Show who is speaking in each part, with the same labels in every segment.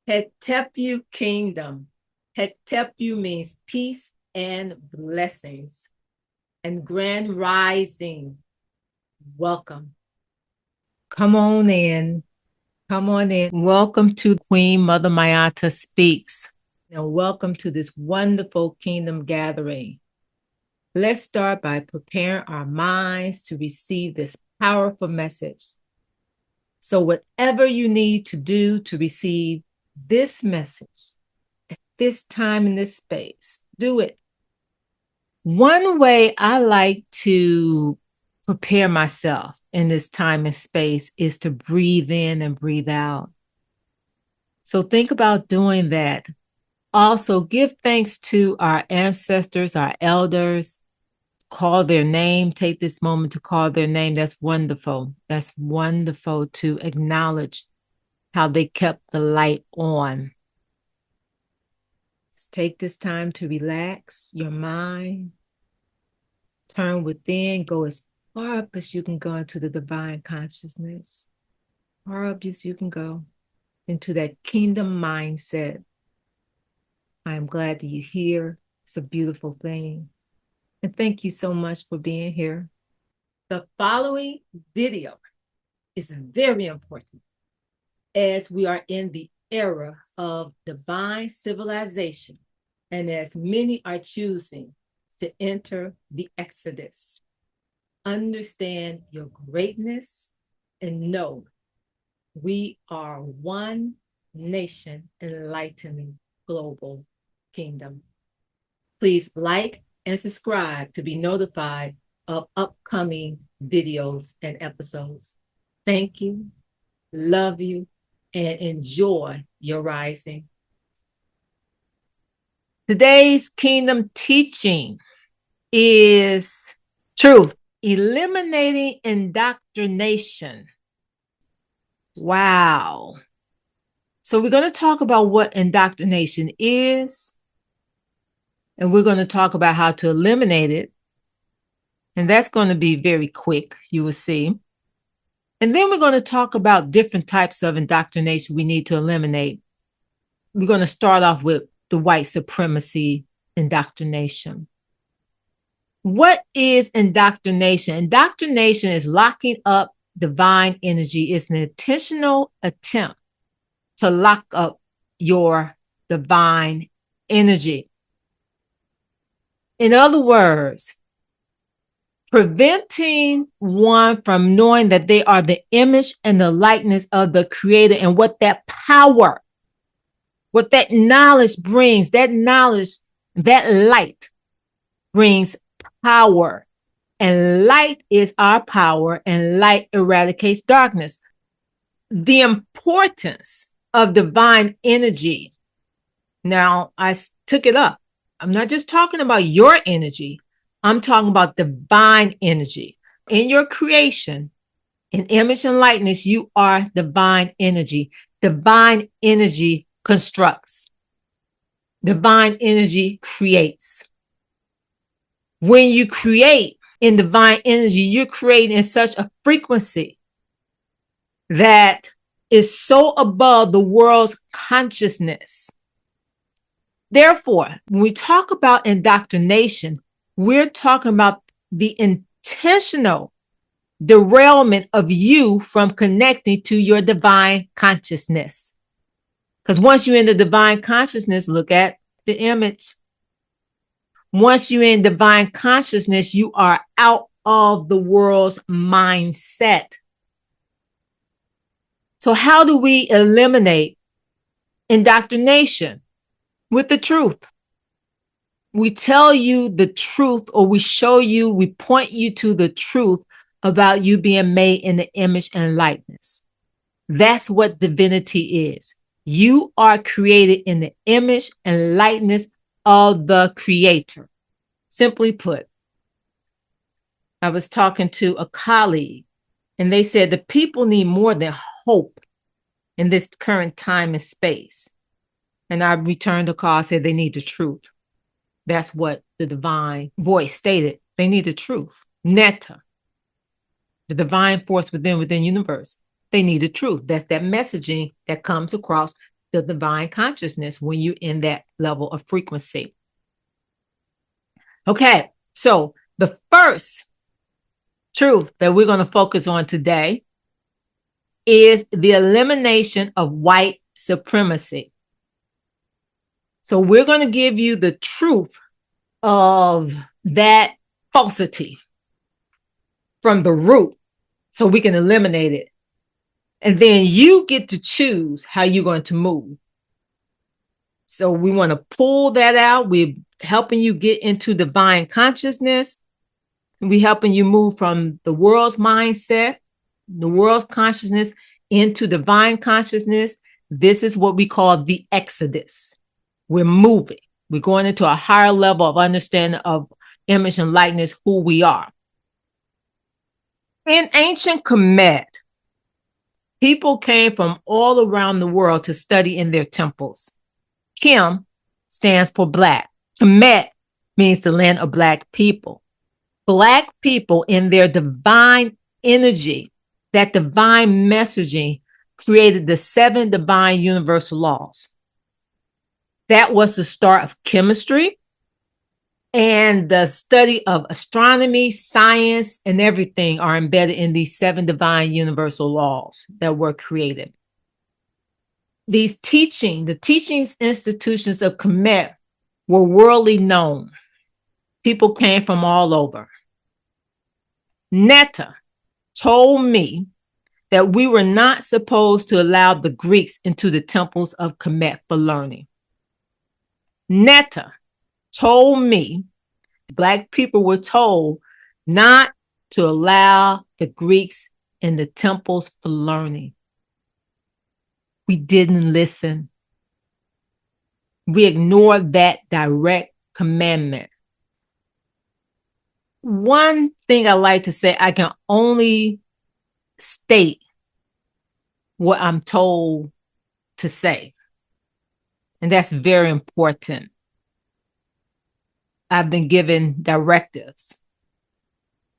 Speaker 1: Hetepu Kingdom. Hetepu means peace and blessings. And grand rising. Welcome. Come on in. Come on in. Welcome to Queen Mother Mayata Speaks. And welcome to this wonderful kingdom gathering. Let's start by preparing our minds to receive this powerful message. So, whatever you need to do to receive this message at this time in this space, do it. One way I like to prepare myself in this time and space is to breathe in and breathe out. So, think about doing that. Also, give thanks to our ancestors, our elders. Call their name. Take this moment to call their name. That's wonderful. That's wonderful to acknowledge how they kept the light on. Just take this time to relax your mind. Turn within. Go as far up as you can go into the divine consciousness. Far up as you can go into that kingdom mindset. I am glad that you're here. It's a beautiful thing. And thank you so much for being here. The following video is very important as we are in the era of divine civilization and as many are choosing to enter the Exodus. Understand your greatness and know we are one nation enlightening global kingdom. Please like and subscribe to be notified of upcoming videos and episodes. Thank you, love you, and enjoy your rising. Today's kingdom teaching is truth, eliminating indoctrination. Wow. So we're going to talk about what indoctrination is, and we're going to talk about how to eliminate it. And that's going to be very quick, you will see. And then we're going to talk about different types of indoctrination we need to eliminate. We're going to start off with the white supremacy indoctrination. What is indoctrination? Indoctrination is locking up divine energy. It's an intentional attempt to lock up your divine energy. In other words, preventing one from knowing that they are the image and the likeness of the Creator and what that power, what that knowledge brings, that knowledge, that light brings power. And light is our power, and light eradicates darkness. The importance of divine energy. Now, I took it up. I'm not just talking about your energy. I'm talking about divine energy. In your creation, in image and likeness, you are divine energy. Divine energy constructs. Divine energy creates. When you create in divine energy, you're creating in such a frequency that is so above the world's consciousness. Therefore, when we talk about indoctrination, we're talking about the intentional derailment of you from connecting to your divine consciousness. Because once you're in the divine consciousness, look at the image. Once you're in divine consciousness, you are out of the world's mindset. So how do we eliminate indoctrination? With the truth. We tell you the truth, or we show you, we point you to the truth about you being made in the image and likeness. That's what divinity is. You are created in the image and likeness of the Creator. Simply put, I was talking to a colleague, and they said the people need more than hope in this current time and space. And I returned the call, said they need the truth. That's what the divine voice stated. They need the truth. Netta, the divine force within universe. They need the truth. That's that messaging that comes across the divine consciousness when you're in that level of frequency. Okay, so the first truth that we're going to focus on today is the elimination of white supremacy. So we're going to give you the truth of that falsity from the root so we can eliminate it. And then you get to choose how you're going to move. So we want to pull that out. We're helping you get into divine consciousness. We're helping you move from the world's mindset, the world's consciousness, into divine consciousness. This is what we call the exodus. We're moving. We're going into a higher level of understanding of image and likeness, who we are. In ancient Kemet, people came from all around the world to study in their temples. Kim stands for Black. Kemet means the land of Black people. Black people in their divine energy, that divine messaging, created the 7 divine universal laws. That was the start of chemistry and the study of astronomy, science, and everything are embedded in these 7 divine universal laws that were created. The teaching institutions of Kemet were worldly known. People came from all over. Netta told me that we were not supposed to allow the Greeks into the temples of Kemet for learning. Netta told me Black people were told not to allow the Greeks in the temples for learning. We didn't listen. We ignored that direct commandment. One thing I like to say, I can only state what I'm told to say. And that's very important. I've been given directives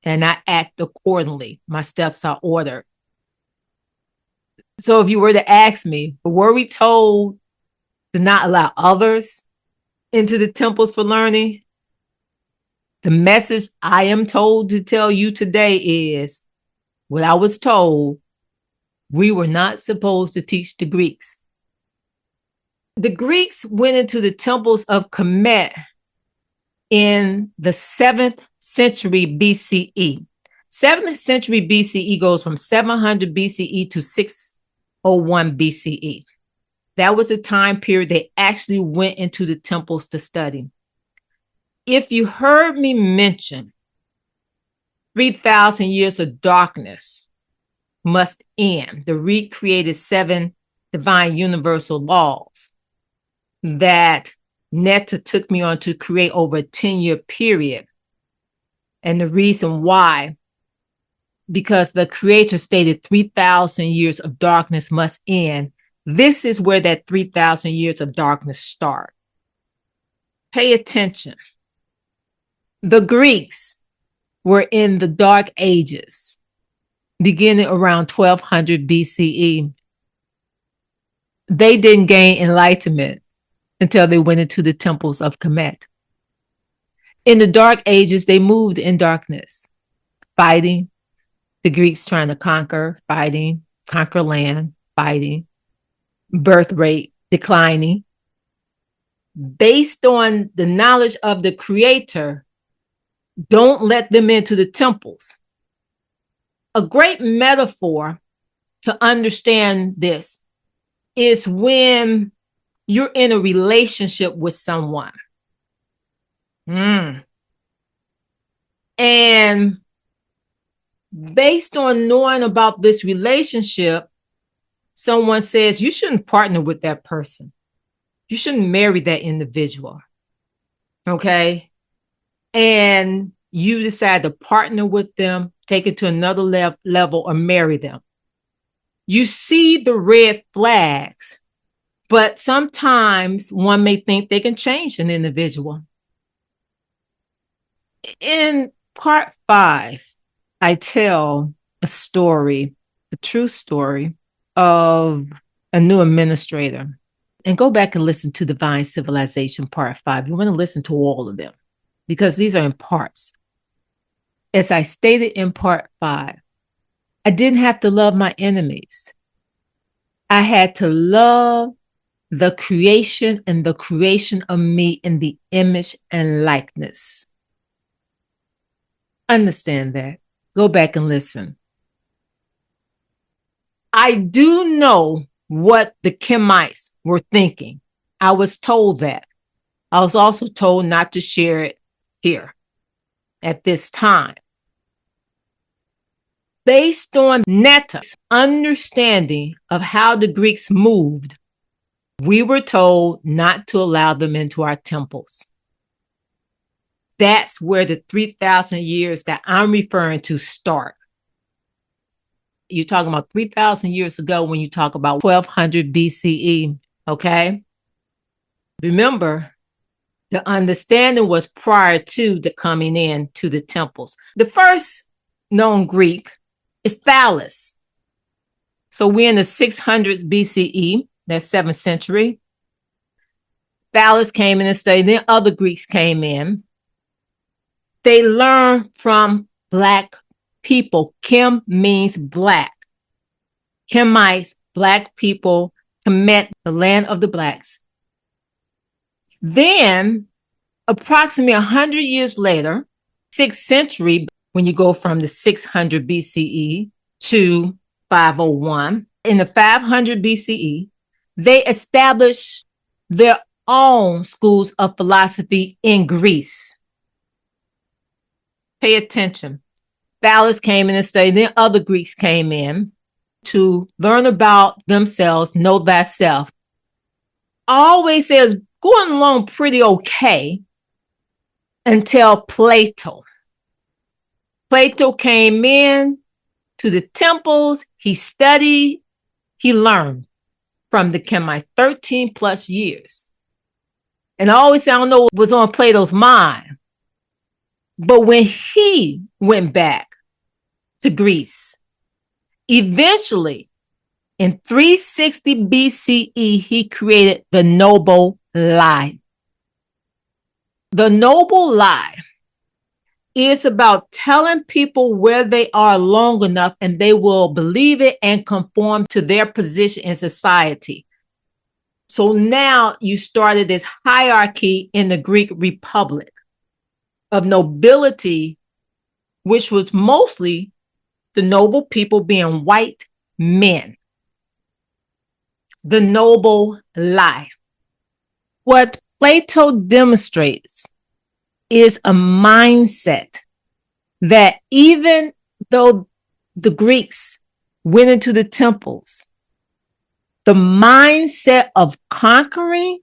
Speaker 1: and I act accordingly. My steps are ordered. So if you were to ask me, were we told to not allow others into the temples for learning? The message I am told to tell you today is what I was told. We were not supposed to teach the Greeks. The Greeks went into the temples of Kemet in the 7th century BCE. 7th century BCE goes from 700 BCE to 601 BCE. That was a time period they actually went into the temples to study. If you heard me mention 3,000 years of darkness must end, the recreated 7 divine universal laws that Netta took me on to create over a 10-year period. And the reason why, because the creator stated 3,000 years of darkness must end. This is where that 3,000 years of darkness start. Pay attention. The Greeks were in the Dark Ages, beginning around 1200 BCE. They didn't gain enlightenment until they went into the temples of Kemet. In the Dark Ages, they moved in darkness, fighting. The Greeks trying to conquer, fighting, conquer land, fighting, birth rate declining. Based on the knowledge of the creator, don't let them into the temples. A great metaphor to understand this is when you're in a relationship with someone. And based on knowing about this relationship, someone says you shouldn't partner with that person. You shouldn't marry that individual. Okay? And you decide to partner with them, take it to another level, or marry them. You see the red flags, but sometimes one may think they can change an individual. In part 5, I tell a story, a true story of a new administrator. And go back and listen to Divine Civilization Part 5. You want to listen to all of them because these are in parts. As I stated in Part 5, I didn't have to love my enemies. I had to love the creation and the creation of me in the image and likeness. Understand that. Go back and listen. I do know what the Kemites were thinking. I was told that. I was also told not to share it here at this time. Based on Netta's understanding of how the Greeks moved, we were told not to allow them into our temples. That's where the 3,000 years that I'm referring to start. You're talking about 3,000 years ago when you talk about 1200 BCE, okay? Remember, the understanding was prior to the coming in to the temples. The first known Greek is Thales. So we're in the 600s BCE, that's 7th century. Thales came in and studied, then other Greeks came in. They learned from Black people. Chem means Black. Kemites, Black people, Kemet, the land of the Blacks. Then, approximately 100 years later, 6th century, when you go from the 600 BCE to 501, in the 500 BCE, they established their own schools of philosophy in Greece. Pay attention. Thales came in and studied, then other Greeks came in to learn about themselves, know thyself. Always says going along pretty okay until Plato. Plato came in to the temples, he studied, he learned from the Kemites 13 plus years. And I always say, I don't know what was on Plato's mind. But when he went back to Greece, eventually in 360 BCE, he created the noble lie. The noble lie is about telling people where they are long enough and they will believe it and conform to their position in society. So now you started this hierarchy in the Greek Republic of nobility, which was mostly the noble people being white men. The noble lie. What Plato demonstrates is a mindset that even though the Greeks went into the temples, the mindset of conquering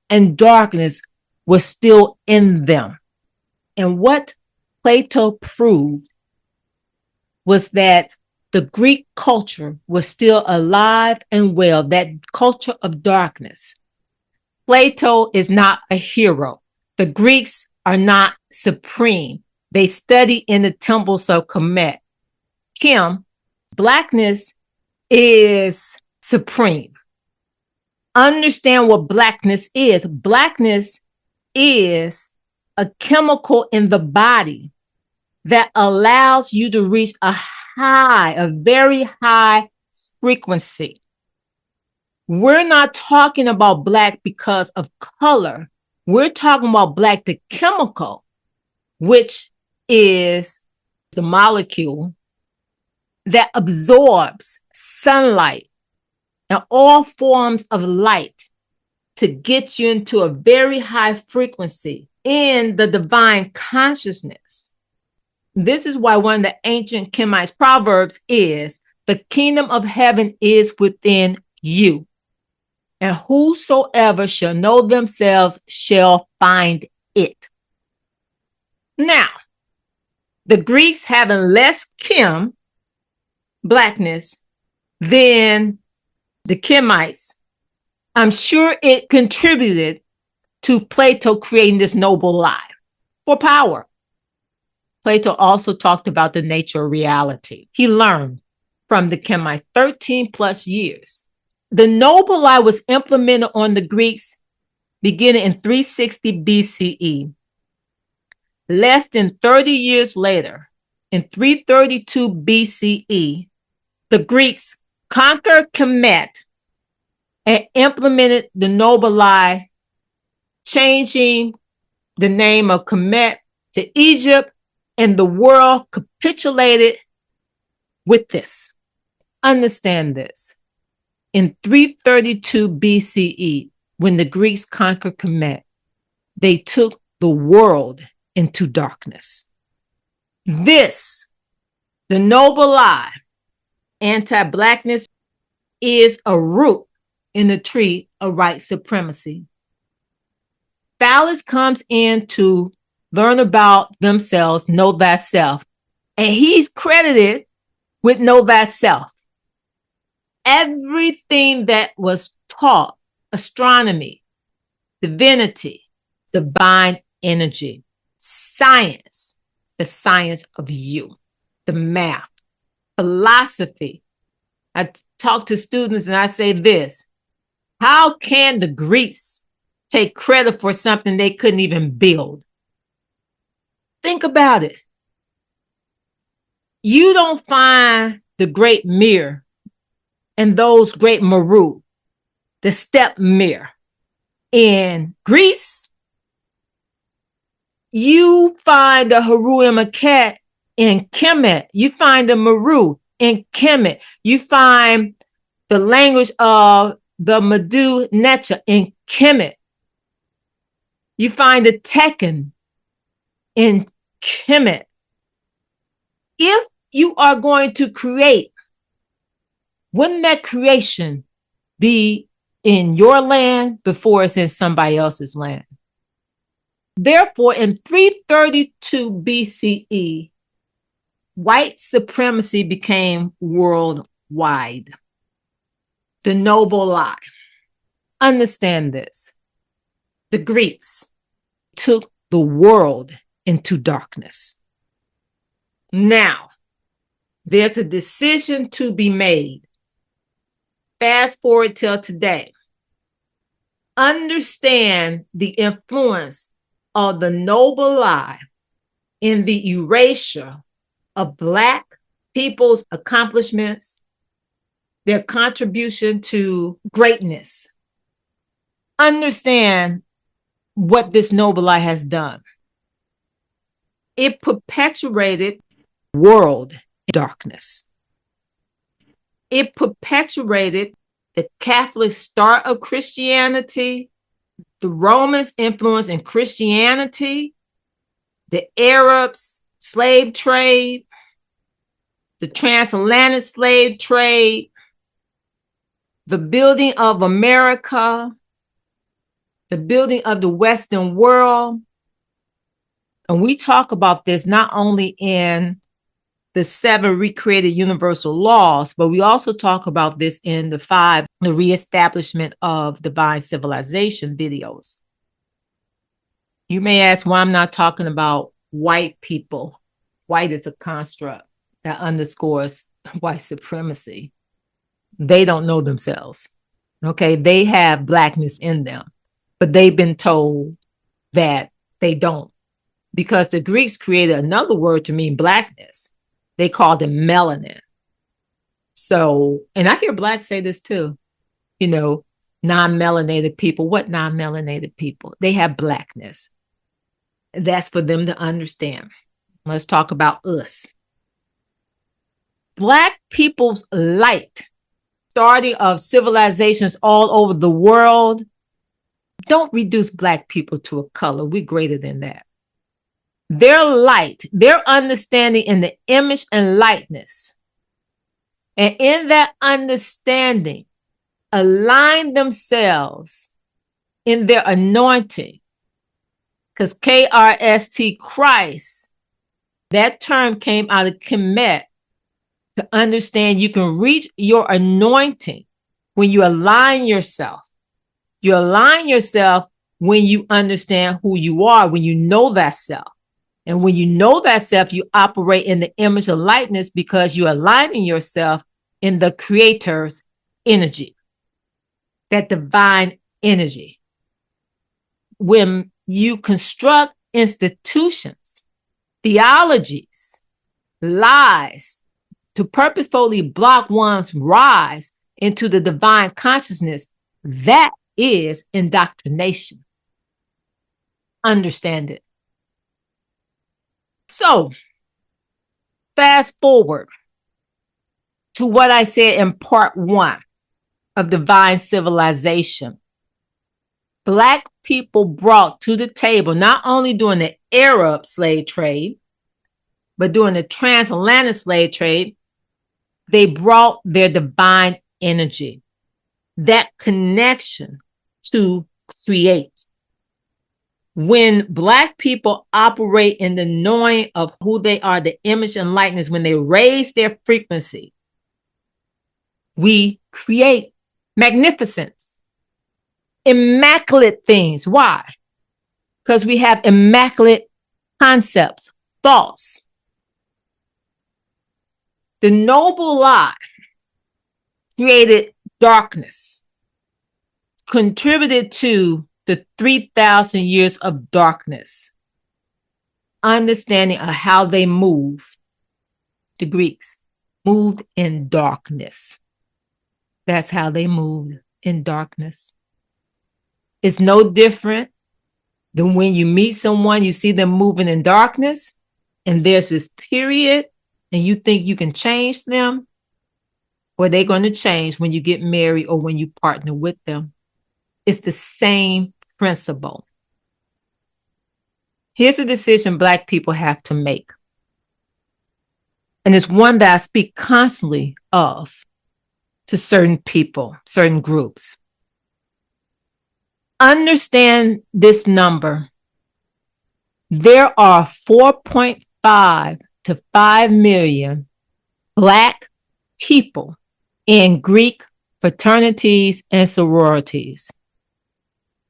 Speaker 1: and darkness was still in them. And what Plato proved was that the Greek culture was still alive and well, that culture of darkness. Plato is not a hero. The Greeks are not supreme. They study in the temples of Kemet. Kim, Blackness is supreme. Understand what Blackness is. Blackness is a chemical in the body that allows you to reach a very high frequency. We're not talking about Black because of color. We're talking about Black, the chemical, which is the molecule that absorbs sunlight and all forms of light to get you into a very high frequency in the divine consciousness. This is why one of the ancient Kemites proverbs is, the kingdom of heaven is within you, and whosoever shall know themselves shall find it. Now, the Greeks having less Kim, Blackness, than the Kemites, I'm sure it contributed to Plato creating this noble lie for power. Plato also talked about the nature of reality. He learned from the Kemites 13 plus years The noble lie was implemented on the Greeks beginning in 360 BCE. Less than 30 years later, in 332 BCE, the Greeks conquered Kemet and implemented the noble lie, changing the name of Kemet to Egypt, and the world capitulated with this. Understand this. In 332 BCE, when the Greeks conquered Kemet, they took the world into darkness. This, the noble lie, anti-Blackness, is a root in the tree of white supremacy. Phallus comes in to learn about themselves, know thyself, and he's credited with know thyself. Everything that was taught, astronomy, divinity, divine energy, science, the science of you, the math, philosophy. I talk to students and I say this: how can the Greeks take credit for something they couldn't even build? Think about it. You don't find the great mirror and those great Meru, the step mirror, in Greece. You find the Haru and Maket in Kemet. You find the Meru in Kemet. You find the language of the Medu Necha in Kemet. You find the Tekken in Kemet. If you are going to create, wouldn't that creation be in your land before it's in somebody else's land? Therefore, in 332 BCE, white supremacy became worldwide. The noble lie. Understand this. The Greeks took the world into darkness. Now, there's a decision to be made. Fast forward till today. Understand the influence of the noble lie in the erasure of Black people's accomplishments, their contribution to greatness. Understand what this noble lie has done. It perpetuated world in darkness. It perpetuated the Catholic start of Christianity, the Romans' influence in Christianity, the Arabs' slave trade, the transatlantic slave trade, the building of America, the building of the Western world. And we talk about this not only in the 7 recreated universal laws, but we also talk about this in the 5, the reestablishment of divine civilization videos. You may ask why I'm not talking about white people. White is a construct that underscores white supremacy. They don't know themselves. Okay, they have Blackness in them, but they've been told that they don't, because the Greeks created another word to mean Blackness. They called it melanin. So, and I hear Blacks say this too, non-melanated people. What non-melanated people? They have Blackness. That's for them to understand. Let's talk about us. Black people's light, starting of civilizations all over the world, don't reduce Black people to a color. We're greater than that. Their light, their understanding in the image and likeness, and in that understanding, align themselves in their anointing. Because KRST, Christ, that term came out of Kemet, to understand you can reach your anointing when you align yourself. You align yourself when you understand who you are, when you know that self. And when you know that self, you operate in the image of likeness because you're aligning yourself in the Creator's energy. that divine energy. When you construct institutions, theologies, lies to purposefully block one's rise into the divine consciousness, that is indoctrination. Understand it. So, fast forward to what I said in part 1 of divine civilization. Black people brought to the table, not only during the Arab slave trade, but during the transatlantic slave trade, they brought their divine energy, that connection to create. When Black people operate in the knowing of who they are, the image and likeness, when they raise their frequency, we create magnificence, immaculate things. Why? Because we have immaculate concepts, thoughts. The noble lie created darkness, contributed to the 3,000 years of darkness. Understanding of how they move. The Greeks moved in darkness. That's how they moved, in darkness. It's no different than when you meet someone, you see them moving in darkness, and there's this period, and you think you can change them, or they're going to change when you get married or when you partner with them. It's the same principle. Here's a decision Black people have to make. And it's one that I speak constantly of to certain people, certain groups. Understand this number. There are 4.5 to 5 million Black people in Greek fraternities and sororities.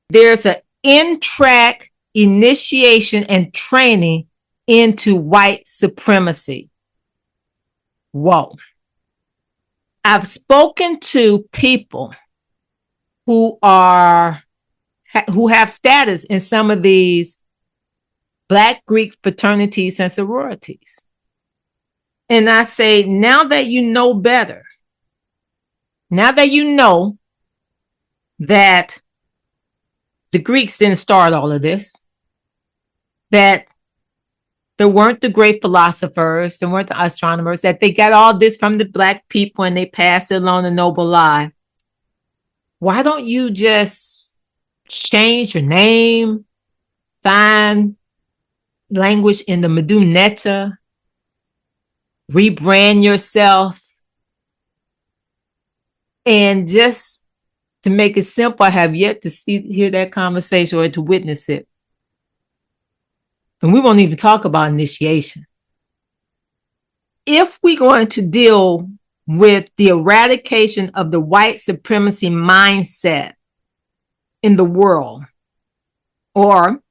Speaker 1: There's an in-track initiation and training into white supremacy. Whoa. I've spoken to people who have status in some of these Black Greek fraternities and sororities. And I say, now that you know better, now that you know that the Greeks didn't start all of this, that there weren't the great philosophers, there weren't the astronomers, that they got all this from the Black people and they passed it along the noble lie. Why don't you just change your name, find language in the Meduneta, rebrand yourself, and just to make it simple, I have yet to hear that conversation or to witness it. And we won't even talk about initiation. If we're going to deal with the eradication of the white supremacy mindset in the world, or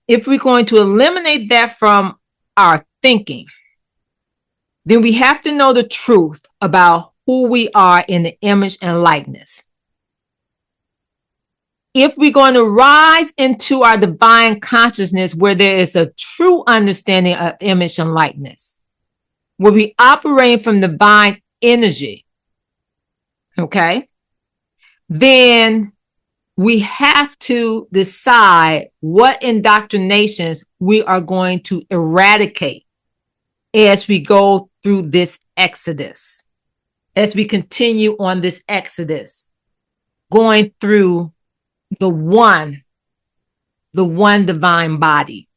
Speaker 1: if we're going to eliminate that from our thinking, then we have to know the truth about who we are in the image and likeness. If we're going to rise into our divine consciousness where there is a true understanding of image and likeness, where we operate from divine energy, okay, then we have to decide what indoctrinations we are going to eradicate as we go through this exodus, as we continue on this exodus, going through the one divine body.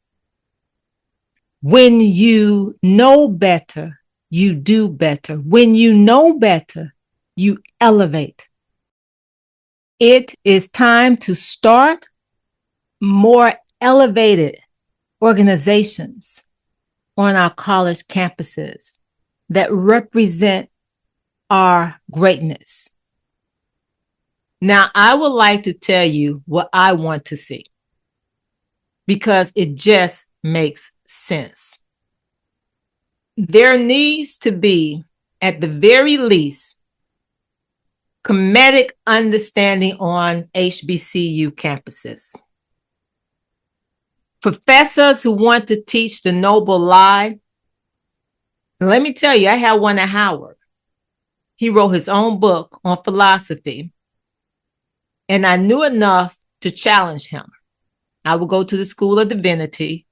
Speaker 1: When you know better, you do better. When you know better, you elevate. It is time to start more elevated organizations on our college campuses that represent our greatness. Now, I would like to tell you what I want to see, because it just makes sense. There needs to be, at the very least, comedic understanding on HBCU campuses. Professors who want to teach the noble lie. Let me tell you, I had one at Howard. He wrote his own book on philosophy, and I knew enough to challenge him. I would go to the School of Divinity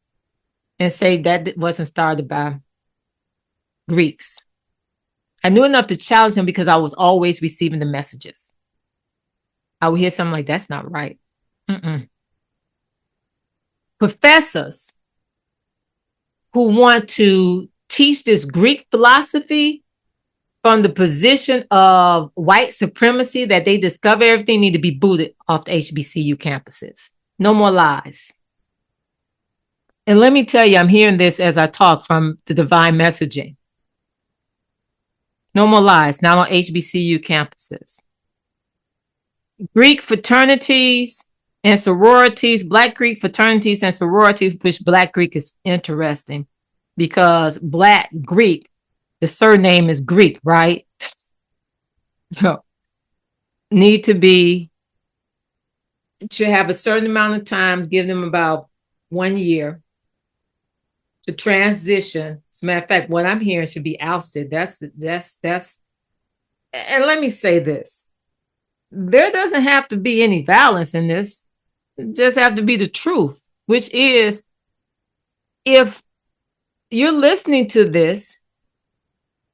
Speaker 1: and say that wasn't started by Greeks. I knew enough to challenge him because I was always receiving the messages. I would hear something like, that's not right. Professors who want to teach this Greek philosophy from the position of white supremacy, that they discover everything, need to be booted off the HBCU campuses. No more lies. And let me tell you, I'm hearing this as I talk from the divine messaging. No more lies, not on HBCU campuses. Greek fraternities and sororities, Black Greek fraternities and sororities, which Black Greek is interesting because Black Greek, the surname is Greek, right? Need to be, should have a certain amount of time, give them about 1 year to transition. As a matter of fact, what I'm hearing should be ousted. That's, and let me say this. There doesn't have to be any violence in this. It just have to be the truth, which is, if you're listening to this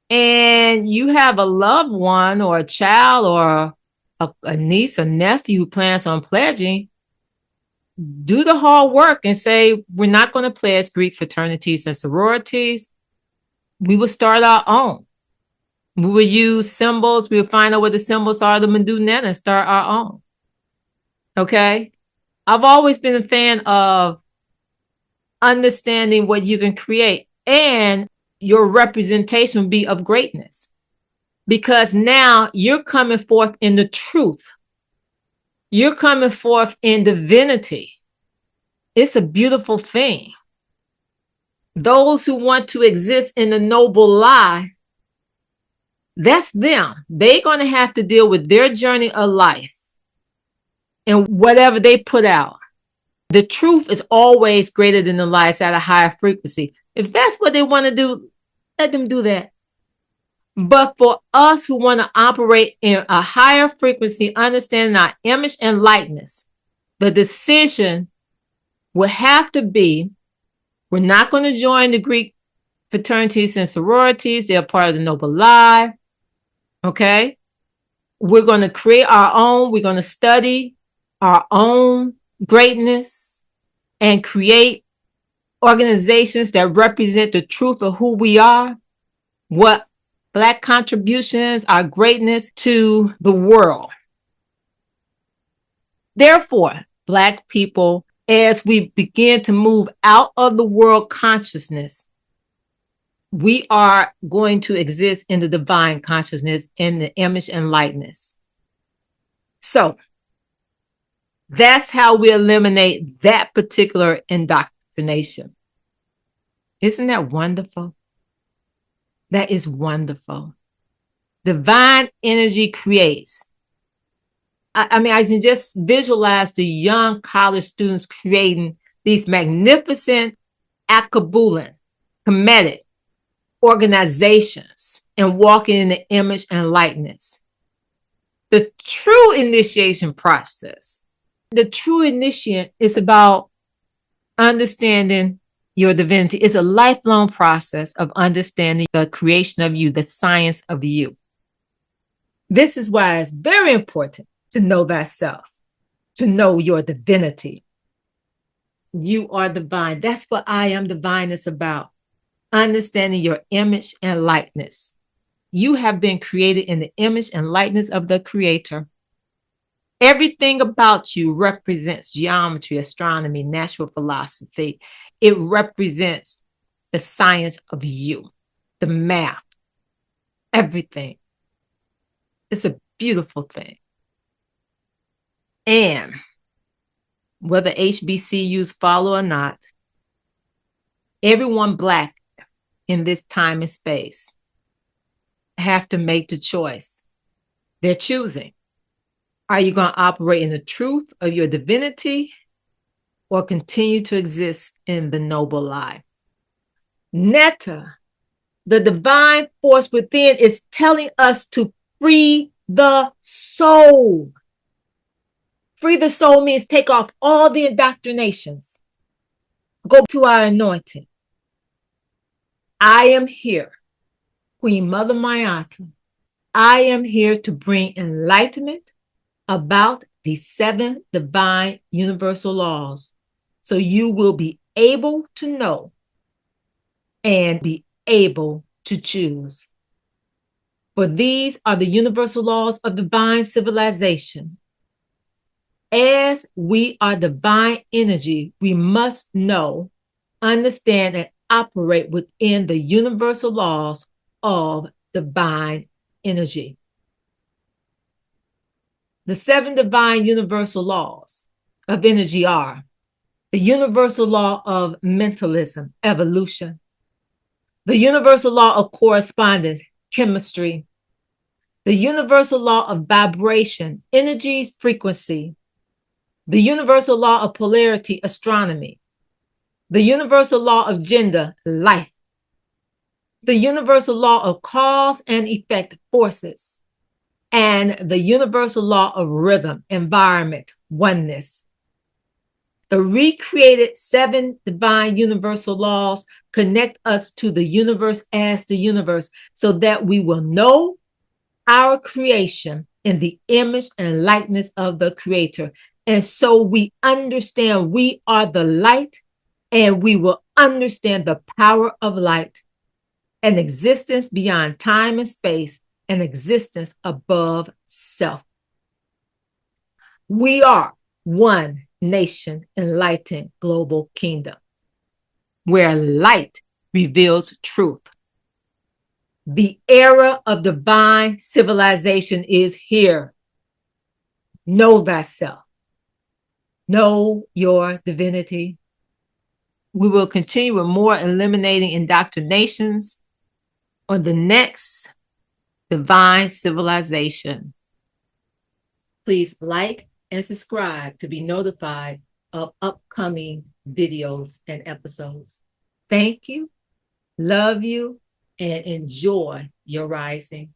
Speaker 1: and you have a loved one or a child or a niece or nephew who plans on pledging, do the hard work and say, we're not going to pledge Greek fraternities and sororities. We will start our own. We will use symbols. We will find out what the symbols are, the Medunet, and start our own. Okay? I've always been a fan of understanding what you can create, and your representation will be of greatness, because now you're coming forth in the truth. You're coming forth in divinity. It's a beautiful thing. Those who want to exist in the noble lie, that's them. They're going to have to deal with their journey of life and whatever they put out. The truth is always greater than the lie. It's at a higher frequency. If that's what they want to do, let them do that. But for us who want to operate in a higher frequency, understanding our image and likeness, the decision will have to be, we're not going to join the Greek fraternities and sororities. They're part of the noble lie. Okay? We're going to create our own. We're going to study our own greatness and create organizations that represent the truth of who we are, what Black contributions, our greatness to the world. Therefore, Black people, as we begin to move out of the world consciousness, we are going to exist in the divine consciousness, in the image and likeness. So that's how we eliminate that particular indoctrination. Isn't that wonderful? That is wonderful. Divine energy creates. I mean, I can just visualize the young college students creating these magnificent Akabulan, comedic organizations and walking in the image and likeness. The true initiation process, the true initiate is about understanding your divinity. It's a lifelong process of understanding the creation of you, the science of you. This is why it's very important to know thyself, to know your divinity. You are divine. That's what I Am Divine is about. Understanding your image and likeness. You have been created in the image and likeness of the Creator. Everything about you represents geometry, astronomy, natural philosophy. It represents the science of you, the math, everything. It's a beautiful thing. And whether HBCUs follow or not, everyone Black in this time and space have to make the choice They're choosing. Are you going to operate in the truth of your divinity or continue to exist in the noble lie? Netta, the divine force within, is telling us to free the soul. Free the soul means take off all the indoctrinations. Go to our anointing. I am here, Queen Mother Mayata. I am here to bring enlightenment about the 7 divine universal laws, so you will be able to know and be able to choose. For these are the universal laws of divine civilization. As we are divine energy, we must know, understand, and operate within the universal laws of divine energy. The 7 divine universal laws of energy are the universal law of mentalism, evolution, the universal law of correspondence, chemistry, the universal law of vibration, energy's frequency, the universal law of polarity, astronomy, the universal law of gender, life, the universal law of cause and effect, forces, and the universal law of rhythm, environment, oneness. The recreated 7 divine universal laws connect us to the universe as the universe, so that we will know our creation in the image and likeness of the Creator. And so we understand we are the light, and we will understand the power of light, an existence beyond time and space, an existence above self. We are one nation, enlightened global kingdom, where light reveals truth. The era of divine civilization is here. Know thyself. Know your divinity. We will continue with more eliminating indoctrinations on the next divine civilization. Please like and subscribe to be notified of upcoming videos and episodes. Thank you, love you, and enjoy your rising.